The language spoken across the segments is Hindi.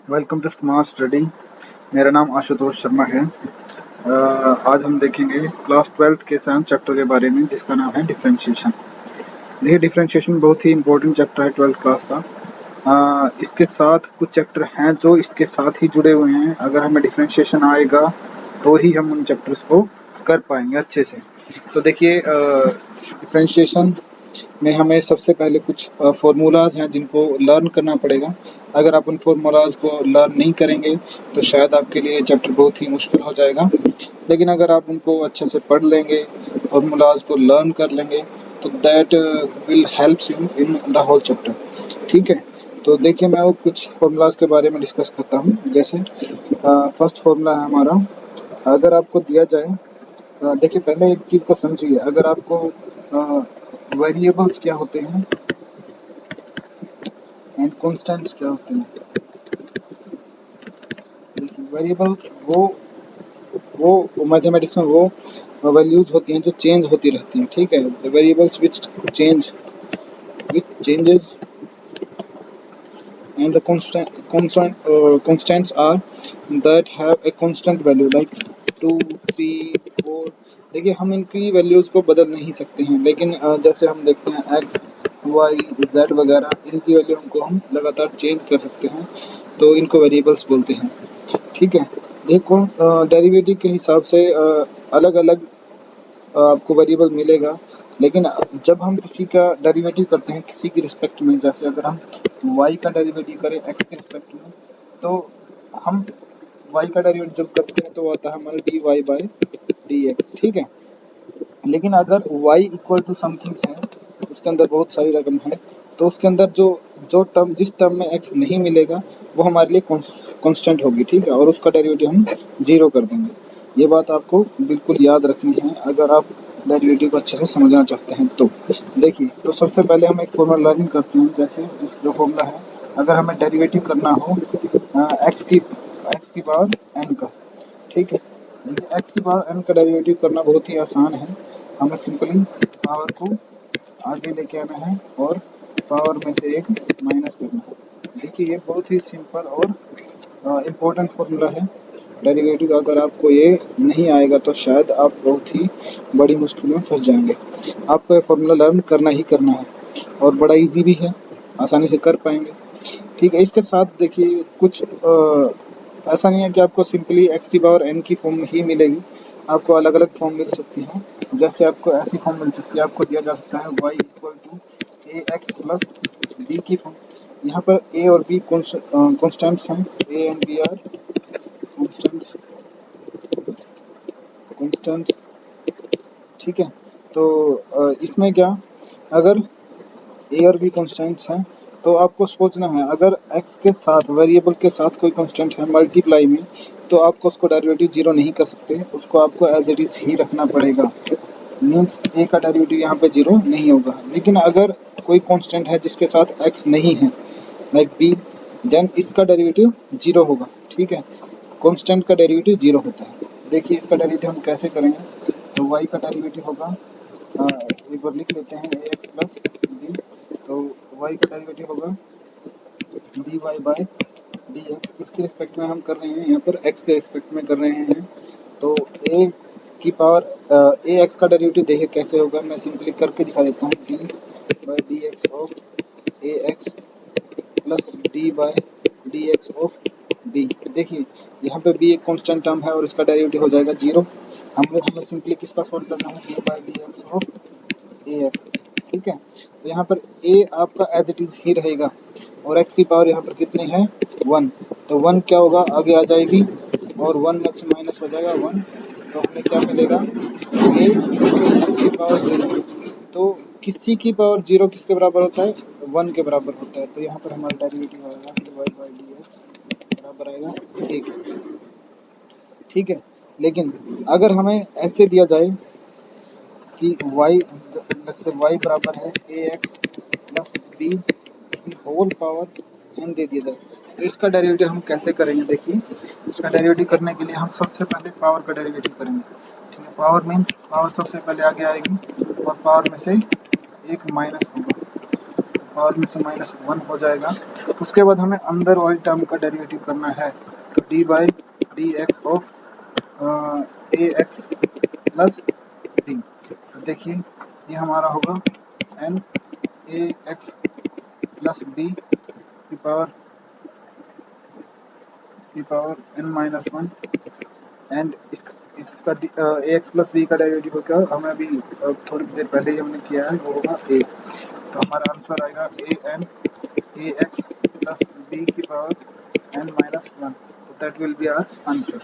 Welcome to smart study. मेरा नाम आशुतोष शर्मा है। आज हम देखेंगे क्लास 12th के साइंस चैप्टर के बारे में जिसका नाम है डिफरेंशिएशन। देखिए, डिफरेंशिएशन बहुत ही इंपॉर्टेंट चैप्टर है 12th क्लास का। इसके साथ कुछ चैप्टर हैं जो इसके साथ ही जुड़े हुए हैं। अगर हमें डिफरेंशिएशन आएगा तो ही हम उन चैप्टर्स को कर पाएंगे अच्छे से। तो देखिए, डिफरेंशिएशन में हमें सबसे पहले कुछ फार्मूलाज हैं जिनको लर्न करना पड़ेगा। अगर आप उन फार्मूलाज को लर्न नहीं करेंगे तो शायद आपके लिए चैप्टर बहुत ही मुश्किल हो जाएगा। लेकिन अगर आप उनको अच्छे से पढ़ लेंगे, फार्मूलाज को लर्न कर लेंगे, तो that will helps you in the whole chapter. ठीक है, तो देखिए मैं वो कुछ फार्मूलाज के बारे में डिस्कस करता हूँ। जैसे फर्स्ट फार्मूला है हमारा। अगर आपको दिया जाए, देखिए पहले एक चीज़ को समझिए। अगर आपको वेरिएबल्स क्या होते हैं एंड कॉन्स्टेंट्स क्या होते हैं। देखिए, वेरिएबल वो मैथमेटिक्स में वो वैल्यूज होती हैं जो चेंज होती रहती हैं। ठीक है, the variables which changes and the constants are that have a constant value like 2, 3, 4। देखिए, हम इनकी वैल्यूज़ को बदल नहीं सकते हैं, लेकिन जैसे हम देखते हैं x, y, z वगैरह, इनकी वैल्यू हम लगातार चेंज कर सकते हैं, तो इनको वेरिएबल्स बोलते हैं। ठीक है, देखो डेरिवेटिव के हिसाब से अलग अलग आपको वेरिएबल मिलेगा। लेकिन जब हम किसी का डेरिवेटिव करते हैं किसी की रिस्पेक्ट में, जैसे अगर हम y का डेरिवेटिव करें x के रिस्पेक्ट में, तो हम y का डेरिवेटिव जब करते हैं तो आता है हमारा dy/dx। ठीक है, लेकिन अगर y इक्वल टू समथिंग है, उसके अंदर बहुत सारी रकम है, तो उसके अंदर जो टर्म, जिस टर्म में x नहीं मिलेगा वो हमारे लिए कांस्टेंट होगी। ठीक है, और उसका डेरिवेटिव हम 0 कर देंगे। ये बात आपको बिल्कुल याद रखनी है अगर आप डेरिवेटिव को अच्छे से समझना चाहते हैं। तो देखिए, तो सबसे पहले हम एक फॉर्मूला लर्न करते हैं। जैसे जो फॉर्मूला है, अगर हमें डेरिवेटिव करना हो एक्स की पावर n का। ठीक है, देखिए एक्स की पावर n का डेरिवेटिव करना बहुत ही आसान है। हमें सिंपली पावर को आगे लेके आना है और पावर में से एक माइनस करना है। देखिए, ये बहुत ही सिंपल और इम्पोर्टेंट फॉर्मूला है डेरिवेटिव। अगर आपको ये नहीं आएगा तो शायद आप बहुत ही बड़ी मुश्किल में फंस जाएंगे। आपको ये फॉर्मूला लर्न करना ही करना है और बड़ा इजी भी है, आसानी से कर पाएंगे। ठीक है, इसके साथ देखिए कुछ ऐसा नहीं है कि आपको सिंपली एक्स की पावर एन की फॉर्म ही मिलेगी। आपको अलग अलग फॉर्म मिल सकती है। जैसे आपको ऐसी फॉर्म मिल सकती है, आपको दिया जा सकता है y equal to a x plus B की फॉर्म। यहाँ पर a और b कॉन्स्टेंट्स हैं, a and b are constants. ठीक है, तो इसमें क्या, अगर a और b कॉन्स्टेंट्स हैं तो आपको सोचना है, अगर x के साथ, वेरिएबल के साथ कोई कांस्टेंट है मल्टीप्लाई में, तो आपको उसको डेरिवेटिव 0 नहीं कर सकते, उसको आपको एज इट इज ही रखना पड़ेगा। मीन्स a का डेरिवेटिव यहाँ पे 0 नहीं होगा। लेकिन अगर कोई कांस्टेंट है जिसके साथ x नहीं है, लाइक b, देन इसका डेरिवेटिव 0 होगा। ठीक है, कांस्टेंट का डेरिवेटिव 0 होता है। देखिए, इसका डेरिवेटिव हम कैसे करेंगे। तो y का डेरिवेटिव होगा, एक बार लिख लेते हैं, ए एक्स प्लस बी। तो y का डेरिवेटिव होगा dy बाई डी एक्स। किसके रिस्पेक्ट में हम कर रहे हैं, यहाँ पर x के रिस्पेक्ट में कर रहे हैं। तो a की पावर ए एक्स का डेरिवेटिव देखिए कैसे होगा, मैं सिंपली करके दिखा देता हूँ। D by d x of a x plus d by d x of b. देखिए, यहाँ पे बी एक कांस्टेंट टर्म है और इसका डेरिवेटिव हो जाएगा 0। हमें सिंपली किसका सॉल्व करना है, d by d x of a x. ठीक है, तो यहाँ पर a आपका एज इट इज ही रहेगा और x की पावर यहाँ पर कितनी है, 1। तो 1 क्या होगा, आगे आ जाएगी और 1 में से माइनस हो जाएगा 1। तो हमें क्या मिलेगा, a की पावर 0। तो किसी की पावर 0 किसके बराबर होता है, 1 के बराबर होता है। तो यहाँ पर हमारा डेरिवेटिव आएगा dy बाई डी एक्स बराबर आएगा 1। ठीक है, लेकिन अगर हमें ऐसे दिया जाए कि y बराबर है ए एक्स प्लस बी की होल पावर n दे दिया जाए, तो इसका डेरिवेटिव हम कैसे करेंगे। देखिए, इसका डेरिवेटिव करने के लिए हम सबसे पहले पावर का डेरिवेटिव करेंगे। ठीक है, पावर मीन्स पावर सबसे पहले आगे आएगी और पावर में से एक माइनस होगा। और में से -1 हो जाएगा। उसके बाद हमें अंदर वाली टर्म का डेरिवेटिव करना है, तो d by d x of a x plus d. तो देखिए ये हमारा होगा एन ए एक्स प्लस बी की पावर n-1 एंड इसका ए एक्स प्लस बी का डेरिवेटिव होगा, हमें अभी थोड़ी देर पहले ही हमने किया है, वो होगा ए। तो हमारा आंसर आएगा A N A x plus B की पावर n-1, तो that will be our answer.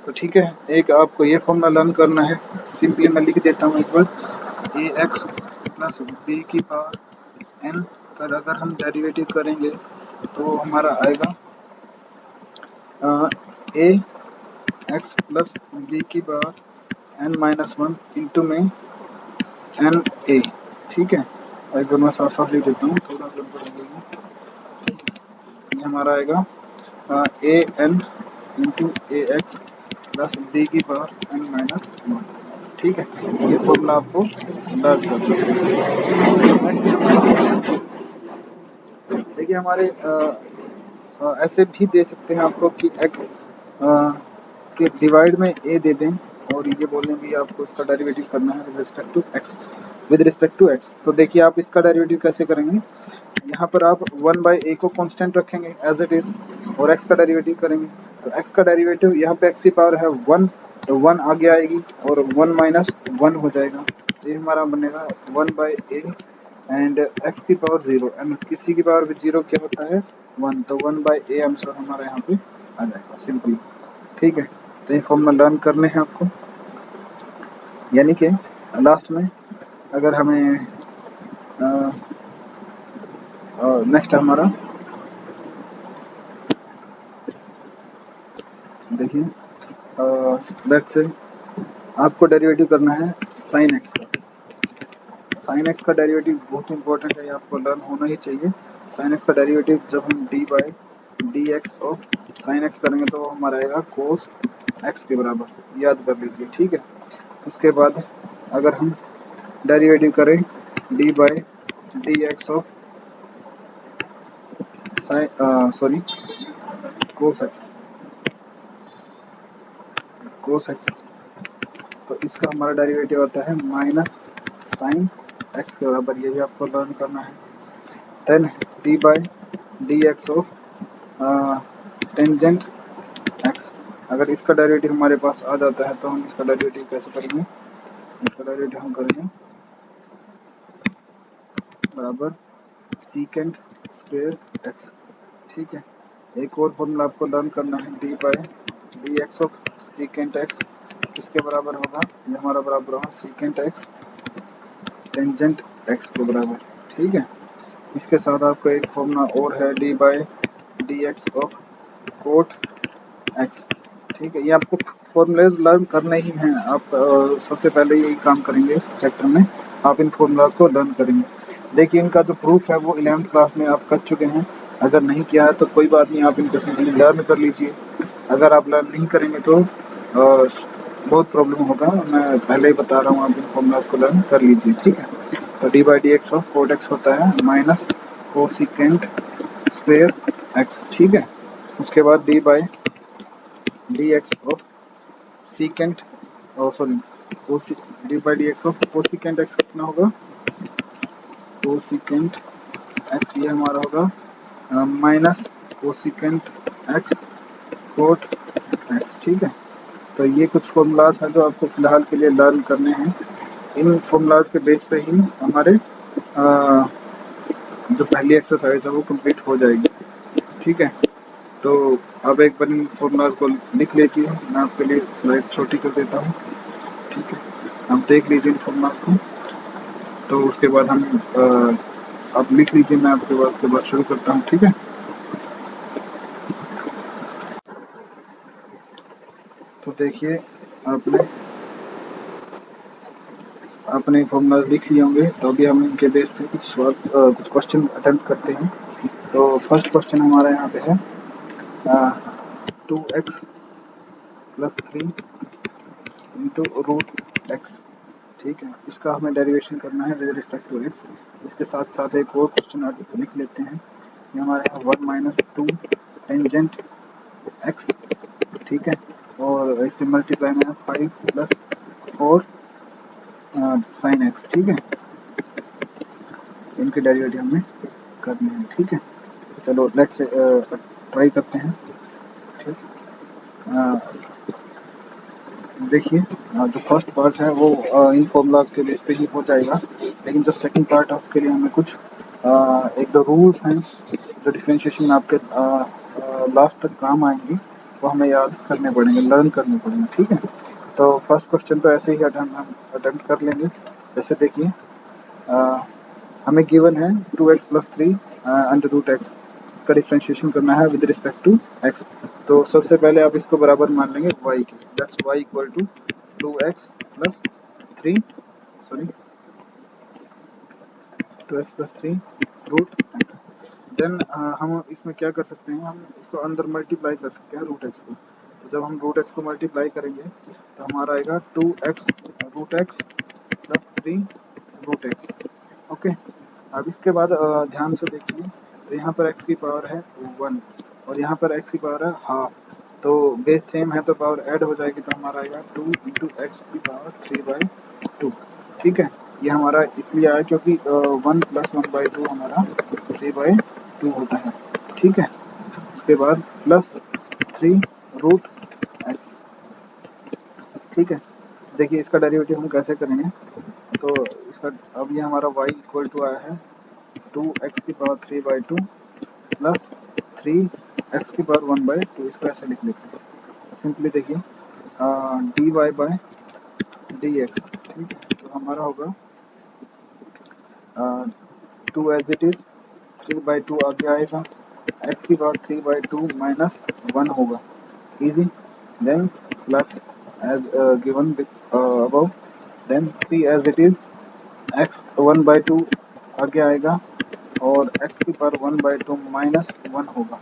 तो ठीक है, एक आपको ये फॉर्मूला लर्न करना है। सिंपली मैं लिख देता हूँ एक बार, ए एक्स प्लस बी की पावर n का अगर हम डेरिवेटिव करेंगे तो हमारा आएगा ए एक्स प्लस बी की पावर n-1 इंटू में एन ए। ठीक है, एक बार मैं साफ साफ लिख देता हूँ, थोड़ा गड़बड़ हो गई है। ये हमारा आएगा A N into A x plus B की पावर n-1। ठीक है, ये फॉर्मूला आपको लर्न कर सकते हैं। नेक्स्ट देखिए हमारे ऐसे भी दे सकते हैं आपको कि x के डिवाइड में a दे दें और ये बोलें कि आपको इसका डेरिवेटिव करना है विद रिस्पेक्ट टू x। तो देखिए आप इसका डेरिवेटिव कैसे करेंगे, यहाँ पर आप 1/a को कांस्टेंट रखेंगे एज इट इज और x का डेरिवेटिव करेंगे। तो x का डेरिवेटिव यहाँ पे x की पावर है 1, तो 1 आगे आएगी और 1 - 1 हो जाएगा। तो ये हमारा बनेगा 1/a एंड x की पावर 0 एंड किसी की पावर भी 0 क्या होता है 1, तो 1/a आंसर हमारा यहाँ पे आ जाएगा सिंपली। ठीक है, तो ये फॉर्मूला लर्न करने हैं आपको, यानी कि लास्ट में अगर हमें नेक्स्ट हमारा देखिए लेट्स से आपको डेरिवेटिव करना है साइन एक्स का। साइन एक्स का डेरिवेटिव बहुत इंपॉर्टेंट है, आपको लर्न होना ही चाहिए। साइन एक्स का डेरिवेटिव जब हम D by d x of sine x करेंगे तो हमारा आएगा कोस एक्स के बराबर, याद कर लीजिए। ठीक है, उसके बाद अगर हम डेरिवेटिव करें D by d x of sorry cos x, तो इसका हमारा डेरिवेटिव आता है माइनस साइन एक्स के बराबर, ये भी आपको लर्न करना है। Then d by d x of tangent x, अगर इसका डेरिवेटिव हमारे पास आ जाता है तो हम इसका डेरिवेटिव कैसे करेंगे, इसका डेरिवेटिव हम करेंगे बराबर सीकेंट स्क्वायर एक्स। ठीक है, एक और फॉर्मूला आपको लर्न करना है d by d x of secant x, इसके बराबर होगा, ये हमारा बराबर होगा सीकेंट एक्स टेंजेंट एक्स के बराबर। ठीक है, इसके साथ आपको एक फॉर्मूला और है d by d x of cot x. ठीक है, ये आपको फॉर्मूलेज लर्न करने ही हैं, आप सबसे पहले यही काम करेंगे इस चैप्टर में, आप इन फॉर्मूलाज को लर्न करेंगे। देखिए इनका जो प्रूफ है वो 11th क्लास में आप कर चुके हैं, अगर नहीं किया है तो कोई बात नहीं, आप इनको सिंपली लर्न कर लीजिए। अगर आप लर्न नहीं करेंगे तो बहुत प्रॉब्लम होगा, मैं पहले ही बता रहा हूँ, आप इन फॉर्मूलाज को लर्न कर लीजिए। ठीक है, तो d by d x of cot x होता है माइनस कोसिकेंट स्क्वायर एक्स। ठीक है, उसके बाद d by d x of secant sorry d by d x of cosecant x कितना होगा, कोसिकेंट एक्स ये हमारा होगा minus cosecant x cot x. ठीक है, तो ये कुछ फॉर्मूलाज हैं जो आपको फिलहाल के लिए लर्न करने हैं। इन फॉर्मूलाज के बेस पे ही हमारे जो पहली एक्सरसाइज है वो कंप्लीट हो जाएगी। ठीक है, तो अब एक बार इन फॉर्मूलाज को लिख लीजिए, मैं आपके लिए स्लाइड छोटी कर देता हूँ। ठीक है, आप देख लीजिए इन फॉर्मूलाज को, तो उसके बाद हम आप लिख लीजिए, मैं आपके बाद के बाद शुरू करता हूँ। ठीक है, तो देखिए आपने फॉर्मूला लिख लिए होंगे, तो अभी हम इनके बेस पे कुछ क्वेश्चन अटेम्प्ट करते हैं। तो फर्स्ट क्वेश्चन हमारा यहाँ पे है 2x + 3 इंटू रूट एक्स। ठीक है, इसका हमें डेरिवेशन करना है विद रिस्पेक्ट टू एक्स। इसके साथ साथ एक और क्वेश्चन लिख लेते हैं, ये हमारे यहाँ 1 माइनस 2 टेंजेंट एक्स, ठीक है, और इसके मल्टीप्लाई में 5 प्लस 4 साइन एक्स, ठीक है, इनके डेरिवेटिव हमें करने हैं, ठीक है। चलो लेट्स ट्राई करते हैं, ठीक है। देखिए जो फर्स्ट पार्ट है वो इन फॉर्मूलाज के बेस पे ही हो जाएगा, लेकिन जो सेकंड पार्ट है उसके लिए हमें कुछ एक दो रूल्स हैं जो डिफरेंशिएशन में आपके लास्ट तक काम आएंगी, वो हमें याद करने पड़ेंगे, लर्न करने पड़ेंगे, ठीक है। तो फर्स्ट क्वेश्चन तो ऐसे ही हम अटेम्प्ट कर लेंगे। जैसे देखिए हमें गिवन है 2x plus 3 under root x का डिफ्रेंशिएशन करना है विद रिस्पेक्ट टू x। तो सबसे पहले आप इसको बराबर मान लेंगे y के, that's y equal to 2x plus 3 sorry 2x plus 3 root x। Then हम इसमें क्या कर सकते हैं, हम इसको अंदर मल्टीप्लाई कर सकते हैं रूट एक्स को। तो जब हम रूट एक्स को मल्टीप्लाई करेंगे तो हमारा आएगा 2x root x plus 3 root x, okay. अब इसके बाद ध्यान से देखिए, तो यहाँ पर x की पावर है 1 और यहाँ पर x की पावर है हाफ, तो बेस सेम है तो पावर ऐड हो जाएगी, तो हमारा आएगा 2 इंटू एक्स की पावर 3/2, ठीक है। ये हमारा इसलिए आया क्योंकि 1 प्लस 1/2 हमारा 3/2 होता है, ठीक है। उसके बाद प्लस 3 रूट एक्स, ठीक है। देखिए इसका डेरिवेटिव हम कैसे करेंगे, तो इसका अब ये हमारा y इक्वल टू आया है 2x की पावर 3/2 प्लस 3x की पावर 1/2, इसको ऐसे लिख लेते हैं। तो सिंपली देखिए dy बाय dx, ठीक है, तो हमारा होगा 2 एज इट इज 3/2 आगे आएगा, x की पावर 3/2 माइनस 1 होगा, easy. Then plus as given above, then 3 as it is x 1/2 आगे आएगा और x की पावर 1/2 माइनस 1 होगा।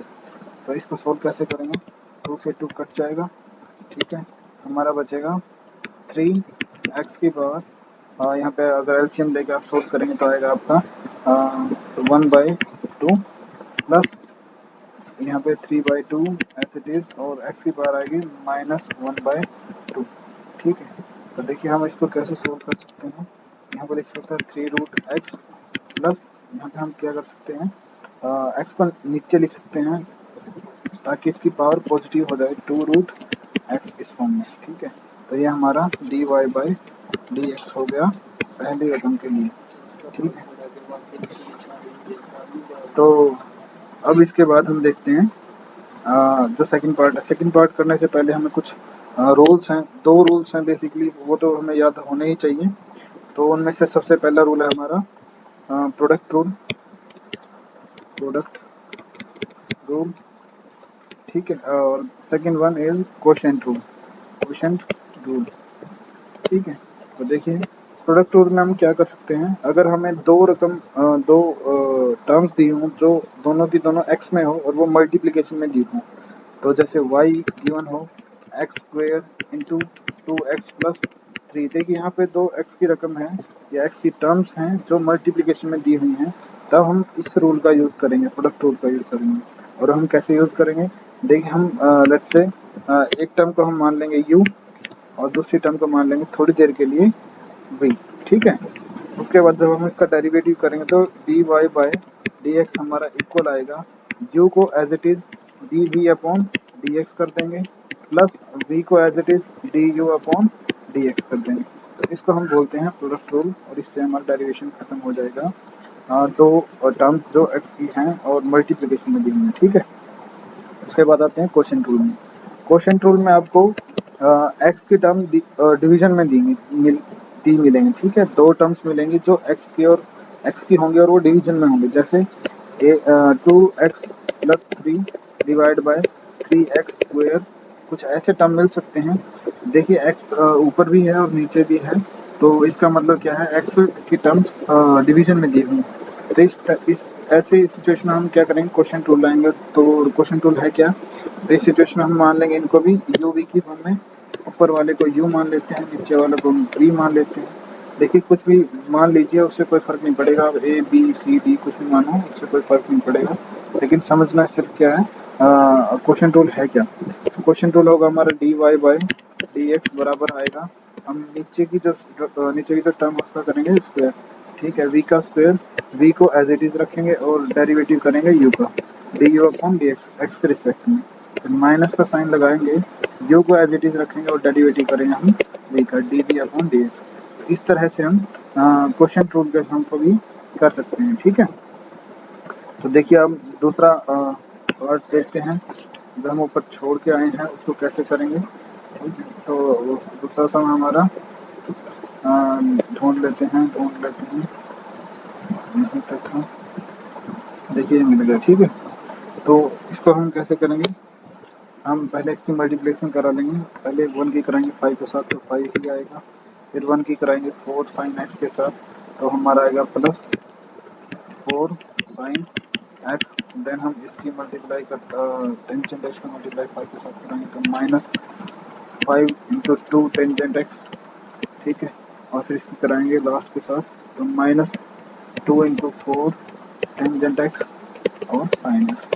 तो इसको सोल्व कैसे करेंगे, 2 से 2 कट जाएगा, ठीक है, हमारा बचेगा 3x की पावर, यहाँ पे अगर एलसीएम लेके आप सोल्व करेंगे तो आएगा आपका 1/2 प्लस यहाँ पे 3/2 एज इट इज और x की पावर आएगी माइनस 1/2, ठीक है। तो देखिए हम इसको कैसे सोल्व कर सकते हैं, यहाँ पर लिख सकते हैं 3 रूट एक्स प्लस यहाँ पे हम क्या कर सकते हैं, एक्स को नीचे लिख सकते हैं ताकि इसकी पावर पॉजिटिव हो जाए, 2 रूट एक्स इस फॉर्म में, ठीक है। तो ये हमारा dy बाई डी एक्स हो गया पहली रकम के लिए, ठीक है। तो अब इसके बाद हम देखते हैं जो सेकंड पार्ट है। सेकंड पार्ट करने से पहले हमें कुछ रूल्स हैं, दो रूल्स हैं बेसिकली, वो तो हमें याद होने ही चाहिए। तो उनमें से सबसे पहला रूल है हमारा प्रोडक्ट रूल, ठीक है, और second one is quotient rule, ठीक है। तो देखिए प्रोडक्ट रूल में हम क्या कर सकते हैं, अगर हमें दो टर्म्स दी हों जो दोनों की दोनों x में हो और वो मल्टीप्लिकेशन में दी हों, तो जैसे y गिवन हो x square into 2x plus 3, देखिए यहाँ पे दो x की रकम है या x की टर्म्स हैं जो मल्टीप्लिकेशन में दी हुई हैं, तब हम इस रूल का यूज़ करेंगे, प्रोडक्ट रूल का यूज़ करेंगे। और हम कैसे यूज़ करेंगे, देखिए हम लेट्स से एक टर्म को हम मान लेंगे u और दूसरी टर्म को मान लेंगे थोड़ी देर के लिए v, ठीक है। उसके बाद जब हम इसका डेरिवेटिव करेंगे तो dy बाई dx हमारा इक्वल आएगा u को as it is dv upon dx कर देंगे प्लस v को as it is du upon dx कर देंगे। तो इसको हम बोलते हैं प्रोडक्ट रूल और इससे हमारा डेरिवेशन खत्म हो जाएगा, दो टर्म्स जो x की हैं और मल्टीप्लिकेशन में दी हुई हैं, ठीक है। उसके बाद आते हैं क्वोशिएंट रूल में। क्वोशिएंट रूल में आपको x की टर्म डिवीजन में दी मिलेंगे, ठीक है, दो टर्म्स मिलेंगी जो x की होंगी और वो डिवीजन में होंगे, जैसे 2x plus 3 divide by 3x square, कुछ ऐसे टर्म मिल सकते हैं। देखिए x ऊपर भी है और नीचे भी है, तो इसका मतलब क्या है, x की टर्म्स डिवीजन में दी हुई हैं। तो इस ऐसे सिचुएशन में हम क्या करेंगे, क्वोशिएंट रूल लाएंगे। तो क्वोशिएंट रूल है क्या, तो इस सिचुएशन में हम मान लेंगे इनको भी u v की फॉर्म में, ऊपर वाले को u मान लेते हैं, नीचे वाले को v मान लेते हैं। देखिए कुछ भी मान लीजिए, उससे कोई फर्क नहीं पड़ेगा, आप ए बी सी डी कुछ भी मानो, उससे कोई फर्क नहीं पड़ेगा, लेकिन समझना सिर्फ क्या है, क्वेश्चन टूल है क्या। तो क्वेश्चन टूल होगा हमारा dy बाई डी एक्स बराबर आएगा, हम नीचे की जो टर्म है उसका करेंगे स्क्वायर, ठीक है, v का स्क्वायर, v को एज इट इज रखेंगे और डेरिवेटिव करेंगे u का, D you upon d x, x के रिस्पेक्ट में, फिर माइनस का साइन लगाएंगे, u को एज इट इज रखेंगे और डेरिवेटिव करेंगे हम v का, d v upon d x. तो इस तरह से हम क्वेश्चन टूल के हम को भी कर सकते हैं, ठीक है। तो देखिए हम दूसरा पार्ट देखते हैं, जो हम ऊपर छोड़ के आए हैं उसको कैसे करेंगे, ठीक है। तो दूसरा सम हमारा ढूंढ लेते हैं, यहीं तक था, देखिए ये मिल गया, ठीक है। तो इसको हम कैसे करेंगे, हम पहले इसकी मल्टीप्लिकेशन करा लेंगे, पहले 1 की कराएंगे 5 के साथ तो 5 ही आएगा, फिर 1 की कराएंगे 4 साइन एक्स के साथ तो हमारा आएगा प्लस 4 साइन एक्स, देन हम इसकी मल्टीप्लाई कर टेंजेंट एक्स का मल्टीप्लाई 5 के साथ कराएंगे तो माइनस 5 इंटू 2 टेंजेंट एक्स, ठीक है, और फिर इसकी कराएंगे लास्ट के साथ तो माइनस 2 इंटू 4 टेंजेंट एक्स और साइन एक्स,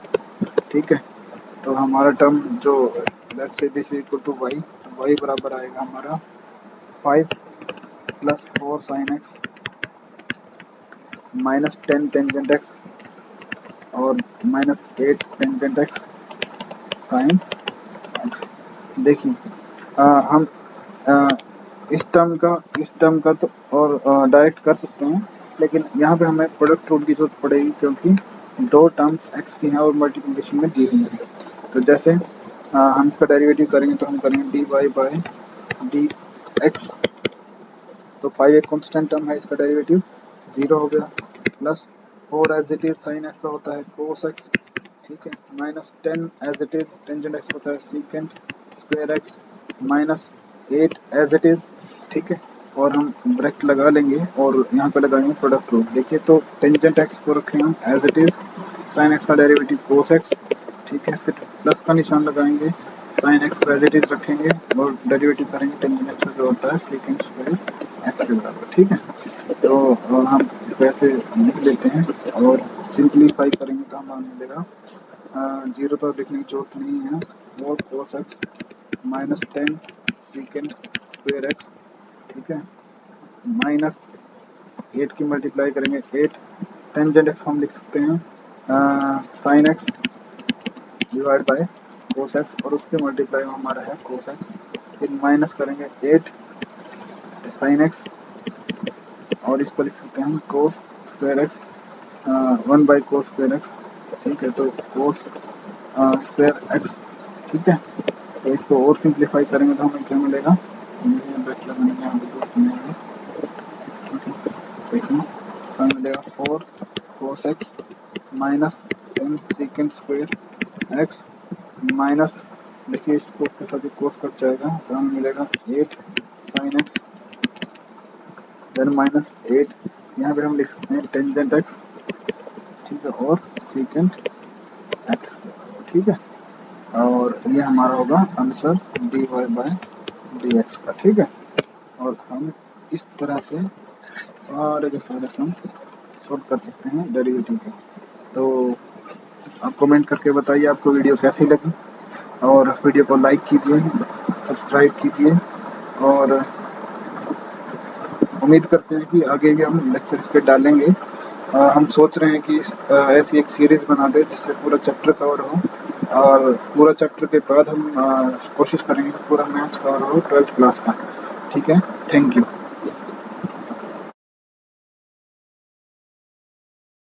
ठीक है। तो हमारा टर्म जो let's say this equal to Y, तो वाई बराबर आएगा हमारा 5 plus 4 sine X minus 10 tangent X और minus 8 tangent X sine X. देखिए हम आ, इस टर्म का तो और डायरेक्ट कर सकते हैं, लेकिन यहाँ पे हमें प्रोडक्ट रूल की जरूरत पड़ेगी क्योंकि दो टर्म्स एक्स की हैं और मल्टीप्लिकेशन में दी हुई है। तो जैसे हम इसका डेरिवेटिव करेंगे तो हम करेंगे d y by d x, तो 5 एक कॉन्स्टेंट टर्म है, इसका डेरिवेटिव 0 हो गया, plus 4 as it is sine x का होता है कोस एक्स, ठीक है, minus 10 as it is tangent x होता है secant square x, minus 8 as it is, ठीक है, और हम ब्रैकेट लगा लेंगे और यहाँ पे लगाएंगे प्रोडक्ट रूल। देखिए तो टेंजेंट एक्स को रखें हम as it is, sine x का डेरिवेटिव कोस एक्स, ठीक है, फिर प्लस का निशान लगाएंगे, साइन एक्स को एज इट इज रखेंगे और डेरिवेटिव करेंगे टेंजेंट एक्स जो होता है सेकेंड स्क्वायर एक्स के बराबर, ठीक है। तो हम इसको ऐसे लिख लेते हैं और सिंप्लीफाई करेंगे तो हमें मिलेगा 0 तो लिखने की जरूरत नहीं है, और cos x minus 10 second square x, ठीक है, माइनस 8 की मल्टीप्लाई करेंगे 8 टेंजेंट एक्स हम लिख सकते हैं sine x divide by cos x और उसके मल्टीप्लाई में हमारा है कोस एक्स, फिर माइनस करेंगे 8 साइन एक्स और इसको लिख सकते हैं हम cos square x 1 by cos square x, ठीक है, तो कोस स्क्वायर एक्स, ठीक है। तो इसको और सिंप्लीफाई करेंगे तो हमें क्या मिलेगा, ब्रैकेट लगाने की यहाँ पे जरूरत नहीं है, ठीक है। देखिए हमें मिलेगा 4 cos x minus 10 second square x minus, देखिए इसको उसके साथ कोस कट जाएगा तो हमें मिलेगा 8 साइन एक्स, देन माइनस 8, यहाँ पे हम लिख सकते हैं टेंजेंट एक्स, ठीक है, और सेकेंड एक्स, ठीक है, और ये हमारा होगा answer d y by d x का, ठीक है। और हम इस तरह से सारे के सारे सम सॉल्व कर सकते हैं डेरिवेटिव के। तो आप कमेंट करके बताइए आपको वीडियो कैसी लगी, और वीडियो को लाइक कीजिए, सब्सक्राइब कीजिए, और उम्मीद करते हैं कि आगे भी हम लेक्चर इसके डालेंगे। हम सोच रहे हैं कि ऐसी एक सीरीज़ बना दें जिससे पूरा चैप्टर कवर हो, और पूरा चैप्टर के बाद हम कोशिश करेंगे कि पूरा मैथ्स कवर हो 12th क्लास का, ठीक है। Thank you.